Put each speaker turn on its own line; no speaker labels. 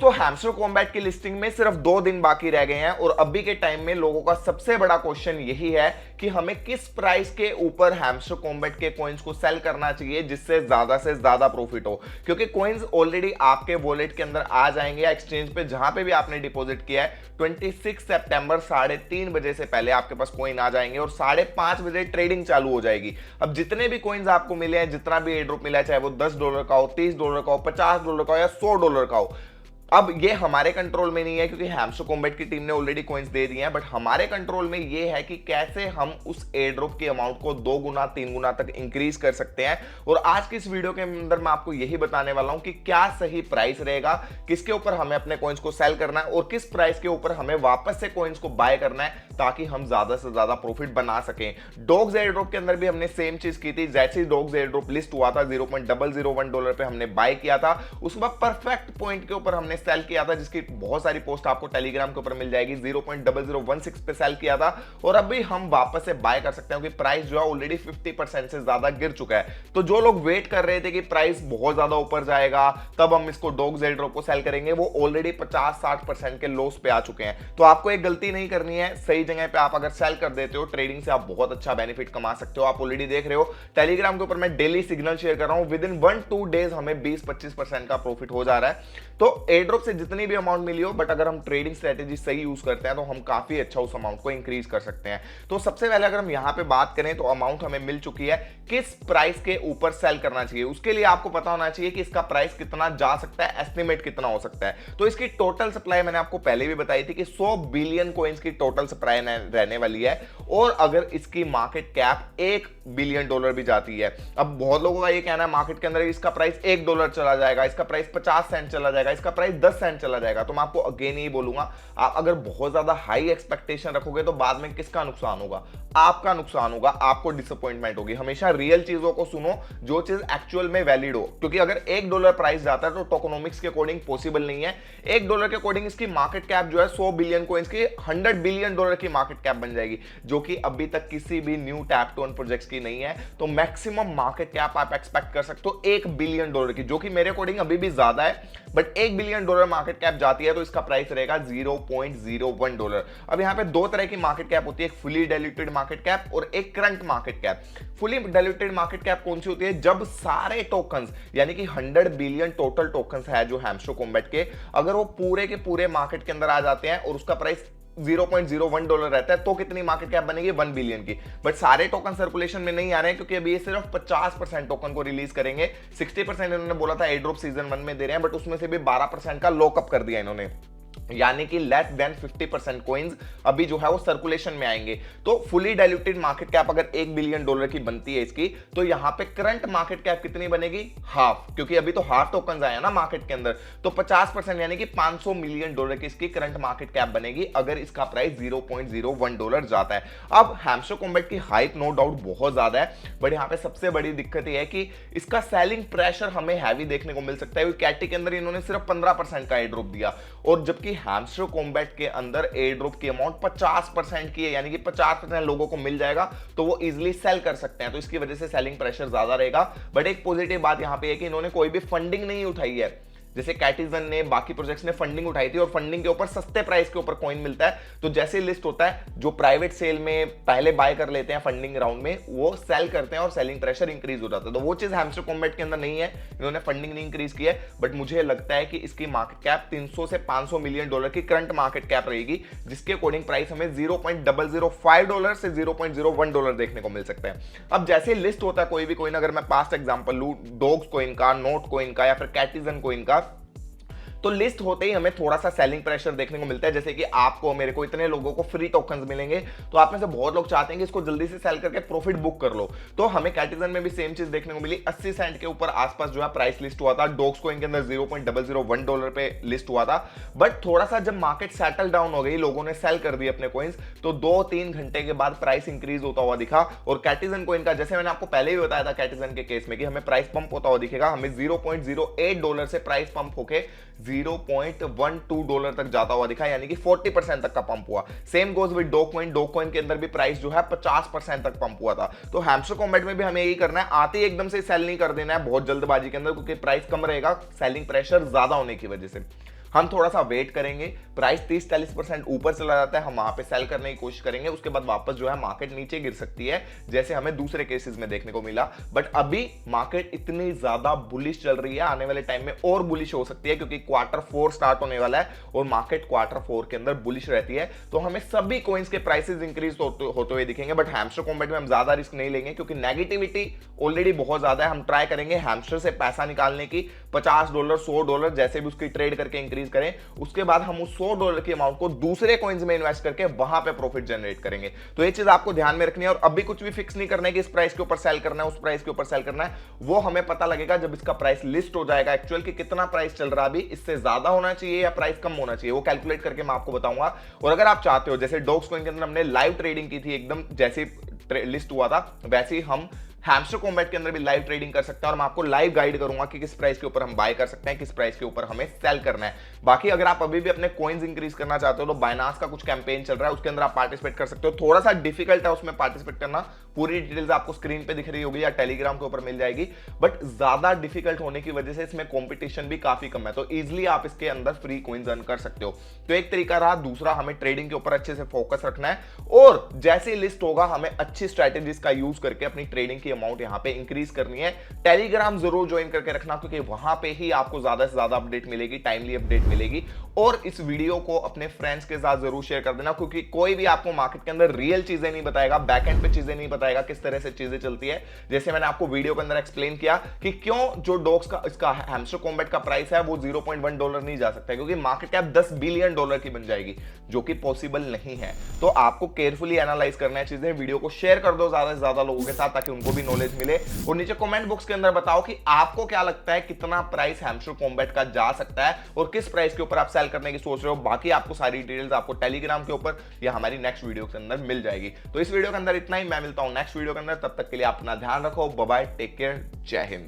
तो hamster combat की listing में सिर्फ 2 दिन बाकी रह गए हैं और अभी के टाइम में लोगों का सबसे बड़ा क्वेश्चन यही है कि हमें किस प्राइस के ऊपर हैमस्टर कॉम्बैट के कॉइन्स को सेल करना चाहिए जिससे से ज्यादा प्रॉफिट हो, क्योंकि कॉइन्स ऑलरेडी आपके वॉलेट के अंदर आ जाएंगे या एक्सचेंज पे जहां पे भी आपने डिपॉजिट किया है 26 सितंबर 3:30 बजे से पहले आपके पास कॉइन आ जाएंगे और 5:30 बजे ट्रेडिंग चालू हो जाएगी। अब जितने भी कॉइन्स आपको मिले हैं, जितना भी एयर ड्रॉप मिला है, चाहे वो $10 का हो, $30 का हो, $50 का हो या $100 का हो, अब ये हमारे कंट्रोल में नहीं है क्योंकि हैमस्टर कॉम्बैट की टीम ने ऑलरेडी कॉइन्स दे दिए हैं। बट हमारे कंट्रोल में ये है कि कैसे हम उस एयर ड्रॉप की अमाउंट को 2 गुना 3 गुना तक इंक्रीज कर सकते हैं। और आज की इस वीडियो के अंदर मैं आपको यही बताने वाला हूं कि क्या सही प्राइस रहेगा, किसके ऊपर हमें अपने कॉइन्स को सेल करना है और किस प्राइस के ऊपर हमें वापस से कॉइन्स को बाय करना है ताकि हम ज्यादा से ज्यादा प्रॉफिट बना सकें। डॉग्स एयर ड्रॉप के अंदर भी हमने सेम चीज की थी। जैसे ही डॉग्स एयर ड्रॉप लिस्ट हुआ था $0.001 पे हमने बाय किया था, उस वक्त परफेक्ट पॉइंट के ऊपर हमने सेल किया था, जिसकी बहुत सारी पोस्ट आपको टेलीग्राम के ऊपर मिल जाएगी। 0.0016 पे सेल किया था और अभी हम वापस से बाय कर सकते हैं क्योंकि प्राइस जो है ऑलरेडी 50% से ज्यादा गिर चुका है। तो जो लोग वेट कर रहे थे कि प्राइस बहुत ज्यादा ऊपर जाएगा तब हम इसको डॉग्स एयर ड्रॉप को सेल करेंगे, वो ऑलरेडी 50-60% के लॉस पे आ चुके हैं। तो आपको एक गलती नहीं करनी है, सही जगह पे आप अगर सेल कर देते हो ट्रेडिंग से आप बहुत अच्छा बेनिफिट कमा सकते हो। आप ऑलरेडी देख रहे हो टेलीग्राम के ऊपर मैं डेली सिग्नल शेयर कर रहा हूं, विद इन 1-2 डेज हमें 20-25% का प्रॉफिट हो जा रहा है। तो एयर ड्रॉप से जितनी भी अमाउंट मिली हो, बट अगर हम ट्रेडिंग स्ट्रेटेजी सही यूज करते हैं तो हम काफी अच्छा उस अमाउंट को इंक्रीज कर सकते हैं। तो सबसे पहले अगर हम यहां पे बात करें तो अमाउंट हमें मिल चुकी है, किस प्राइस के ऊपर सेल करना चाहिए उसके लिए आपको पता होना चाहिए कि इसका प्राइस कितना जा सकता है, एस्टिमेट कितना हो सकता है। तो इसकी टोटल सप्लाई मैंने आपको पहले भी बताई थी कि 100 बिलियन कॉइन्स की टोटल सप्लाई रहने वाली है और अगर इसकी मार्केट कैप $1 बिलियन भी जाती है। अब बहुत लोगों का ये कहना है मार्केट के अंदर इसका प्राइस $1 चला जाएगा, इसका प्राइस 50 सेंट चला जाएगा, इसका प्राइस 10 सेंट चला जाएगा। तो मैं आपको अगेन यही बोलूंगा, आप अगर बहुत ज्यादा हाई एक्सपेक्टेशन रखोगे तो बाद में किसका नुकसान होगा? आपका नुकसान होगा, आपको डिसअपॉइंटमेंट होगी। हमेशा रियल चीजों को सुनो, जो चीज एक्चुअल में वैलिड हो, क्योंकि अगर $1 प्राइस जाता है तो टोकोनॉमिक्स के अकॉर्डिंग पॉसिबल नहीं है। $1 के अकॉर्डिंग इसकी मार्केट कैप जो है 100 बिलियन कॉइन्स की $100 बिलियन की मार्केट कैप बन जाएगी, जो कि अभी तक किसी भी new tap to earn projects की नहीं है। तो मैक्सिमम मार्केट कैप आप एक्सपेक्ट कर सकते हो $1 बिलियन की, जो कि मेरे अकॉर्डिंग अभी भी ज्यादा है। बट $1 बिलियन मार्केट कैप जाती है तो इसका प्राइस रहेगा $0.01। अब यहां पे दो तरह की मार्केट कैप होती है, एक फुली डाइल्यूटेड मार्केट कैप और एक current market cap. Fully diluted market cap कौन सी होती है? जब सारे टोकन्स यानी कि 100 बिलियन टोटल टोकन्स है जो हैमस्टर कॉम्बैट के, अगर वो पूरे के पूरे मार्केट के अंदर आ जाते हैं और उसका प्राइस $0.01 रहता है तो कितनी मार्केट कैप बनेगी? 1 बिलियन की। बट सारे टोकन सर्कुलेशन में नहीं आ रहे हैं क्योंकि अभी ये सिर्फ 50% टोकन को रिलीज करेंगे। 60% इन्होंने बोला था एयर ड्रॉप सीजन 1 में दे रहे हैं, बट उसमें से भी 12% का लॉकअप कर दिया इन्होंने, यानी कि लेस देन 50% कॉइन्स अभी जो है वो सर्कुलेशन में आएंगे। तो फुली डाइल्यूटेड मार्केट कैप अगर $1 बिलियन की बनती है इसकी, तो यहां पे करंट मार्केट कैप कितनी बनेगी? हाफ, क्योंकि अभी तो हाफ टोकन्स आए हैं ना मार्केट के अंदर। तो 50% यानी कि $500 मिलियन की इसकी करंट मार्केट कैप बनेगी अगर इसका प्राइस $0.01 जाता है। अब हैमस्टर कॉम्बैट की हाइप नो डाउट बहुत ज्यादा है, बट यहां पे सबसे बड़ी दिक्कत यह है कि इसका सेलिंग प्रेशर हमें हैवी देखने को मिल सकता है। कैटी के अंदर इन्होंने सिर्फ 15% का एयर ड्रॉप दिया और जबकि हैमस्टर कॉम्बैट के अंदर एयर ड्रॉप की अमाउंट 50% की है, यानी कि 50% लोगों को मिल जाएगा तो वो इजीली सेल कर सकते हैं। तो इसकी वजह से सेलिंग प्रेशर ज्यादा रहेगा। बट एक पॉजिटिव बात यहां पे है कि इन्होंने कोई भी फंडिंग नहीं उठाई है। जैसे कैटिजन ने, बाकी प्रोजेक्ट्स ने फंडिंग उठाई थी और फंडिंग के ऊपर सस्ते प्राइस के ऊपर कॉइन मिलता है। तो जैसे लिस्ट होता है, जो प्राइवेट सेल में पहले बाय कर लेते हैं फंडिंग राउंड में, वो सेल करते हैं और सेलिंग प्रेशर इंक्रीज हो जाता है। तो वो चीज हैमस्टर कॉम्बैट के अंदर नहीं है, इन्होंने फंडिंग नहीं इंक्रीज की है। बट मुझे लगता है कि इसकी मार्केट कैप 300 से $500 मिलियन की करंट मार्केट कैप रहेगी, जिसके अकॉर्डिंग प्राइस हमें $0.005 से $0.01 देखने को मिल सकता है। अब जैसे लिस्ट होता है कोई भी कॉइन, अगर मैं पास्ट एग्जांपल लूं डॉग्स कॉइन का, नोट कॉइन का या फिर कैटिजन कॉइन का, तो लिस्ट होते ही हमें थोड़ा सा सेलिंग प्रेशर देखने को मिलता है। जैसे कि आपको, मेरे को, इतने लोगों को फ्री टोकन्स मिलेंगे, तो आप में से बहुत लोग चाहते हैं कि इसको जल्दी से सेल करके प्रॉफिट बुक कर लो। तो हमें कैटिजन में भी सेम चीज देखने को मिली। 80 सेंट के ऊपर आसपास जो है प्राइस लिस्ट हुआ था। डॉग्स कॉइन के अंदर $0.001 पे लिस्ट हुआ था। बट थोड़ा सा जब मार्केट सेटल डाउन हो गई, लोगों ने सेल कर दिए अपने कॉइन्स, तो 2-3 घंटे के बाद प्राइस इंक्रीज होता हुआ दिखा। और कैटिजन कॉइन का, जैसे मैंने आपको पहले भी बताया था कैटिजन के केस में, कि हमें प्राइस पंप होता हुआ दिखेगा। हमें $0.08 से प्राइस पंप होके $0.12 तक जाता हुआ दिखा, यानी कि 40% तक का पंप हुआ। Same goes with Doge coin के अंदर भी प्राइस जो है 50% तक पंप हुआ था। तो हैमस्टर कॉम्बैट में भी हमें यही करना है, आते ही एकदम से सेल नहीं कर देना है बहुत जल्दबाजी के अंदर, क्योंकि प्राइस कम रहेगा सेलिंग प्रेशर ज्यादा होने की वजह से। हम थोड़ा सा वेट करेंगे, प्राइस 30-40% ऊपर चला जाता है, हम वहां पे सेल करने की कोशिश करेंगे, उसके बाद वापस जो है मार्केट नीचे गिर सकती है, जैसे हमें दूसरे केसेस में देखने को मिला। बट अभी मार्केट इतनी ज्यादा बुलिश चल रही है, आने वाले टाइम में और बुलिश हो सकती है, क्योंकि Q4 स्टार्ट होने वाला है और मार्केट Q4 के अंदर बुलिश रहती है। तो हमें सभी कॉइन्स के प्राइसेस इंक्रीज होते हुए दिखेंगे। बट हैमस्टर कॉम्बैट में हम ज्यादा रिस्क नहीं लेंगे, क्योंकि नेगेटिविटी ऑलरेडी बहुत ज्यादा है। हम ट्राई करेंगे हैमस्टर से पैसा निकालने की, $50 $100 जैसे भी उसकी ट्रेड करके इंक्रीज करें, उसके बाद हम उस $100 की अमाउंट को दूसरे कॉइन्स में इन्वेस्ट करके वहां पे प्रॉफिट जनरेट करेंगे। तो ये चीज आपको ध्यान में रखनी है। और अभी कुछ भी फिक्स नहीं करना है कि इस प्राइस के ऊपर सेल करना है, उस प्राइस के ऊपर सेल करना है, वो हमें पता लगेगा जब इसका प्राइस लिस्ट हो जाएगा एक्चुअल कि कितना प्राइस चल रहा है अभी, इससे ज्यादा होना चाहिए या प्राइस कम होना चाहिए, वो कैलकुलेट करके मैं आपको बताऊंगा। और अगर आप चाहते हो, जैसे डॉक्स कॉइन के अंदर हमने लाइव ट्रेडिंग की थी, एकदम जैसे लिस्ट हुआ था वैसे ही हम हैमस्टर कॉम्बैट के अंदर भी लाइव ट्रेडिंग कर सकते हैं, और मैं आपको लाइव गाइड करूंगा कि किस प्राइस के ऊपर हम बाय कर सकते हैं, किस प्राइस के ऊपर हमें सेल करना है। बाकी अगर आप अभी भी अपने कॉइन्स इंक्रीज करना चाहते हो तो बाइनांस का कुछ कैंपेन चल रहा है, उसके अंदर आप पार्टिसिपेट कर सकते हो। थोड़ा सा डिफिकल्ट है उसमें पार्टिसिपेट करना, पूरी डिटेल्स आपको स्क्रीन पे दिख रही होगी या टेलीग्राम के ऊपर मिल जाएगी, बट ज्यादा डिफिकल्ट होने की वजह से इसमें कॉम्पिटिशन भी काफी कम है, तो इजिली आप इसके अंदर फ्री कॉइन्स अर्न कर सकते हो। तो एक तरीका रहा। दूसरा, हमें ट्रेडिंग के ऊपर अच्छे से फोकस रखना है, और जैसे लिस्ट होगा हमें अच्छी स्ट्रेटेजीज का यूज करके अपनी ट्रेडिंग की अमाउंट यहां पे इंक्रीज करनी है। टेलीग्राम जरूर ज्वाइन करके रखना, क्योंकि वहां पे ही आपको ज्यादा से ज्यादा अपडेट मिलेगी, टाइमली अपडेट मिलेगी। और इस वीडियो को अपने फ्रेंड्स के साथ जरूर शेयर कर देना, क्योंकि कोई भी आपको मार्केट के अंदर रियल चीजें नहीं बताएगा, बैकएंड पे चीजें नहीं बताएगा, किस तरह से चीजें चलती है। जैसे मैंने आपको वीडियो के अंदर एक्सप्लेन किया कि क्यों जो डॉक्स का इसका हैमस्टर कॉम्बैट का प्राइस है वो $0.1 नहीं जा सकता, क्योंकि मार्केट कैप $10 बिलियन की बन जाएगी, जो कि पॉसिबल नहीं है। तो आपको केयरफुली एनालाइज करना है चीजें। वीडियो को शेयर कर दो ज्यादा से ज्यादा लोगों के साथ, ताकि उनको भी नॉलेज मिले। और नीचे कमेंट बॉक्स के अंदर बताओ कि आपको क्या लगता है कितना प्राइस हैमस्टर कॉम्बैट का जा सकता है, और किस प्राइस के ऊपर आप सेल करने की सोच रहे हो। बाकी आपको सारी डिटेल्स आपको टेलीग्राम के ऊपर या हमारी नेक्स्ट वीडियो के अंदर मिल जाएगी। तो इस वीडियो के अंदर इतना ही, मैं मिलता हूं नेक्स्ट वीडियो के अंदर, तब तक के लिए अपना ध्यान रखो, बाय बाय, टेक केयर, जय हिंद।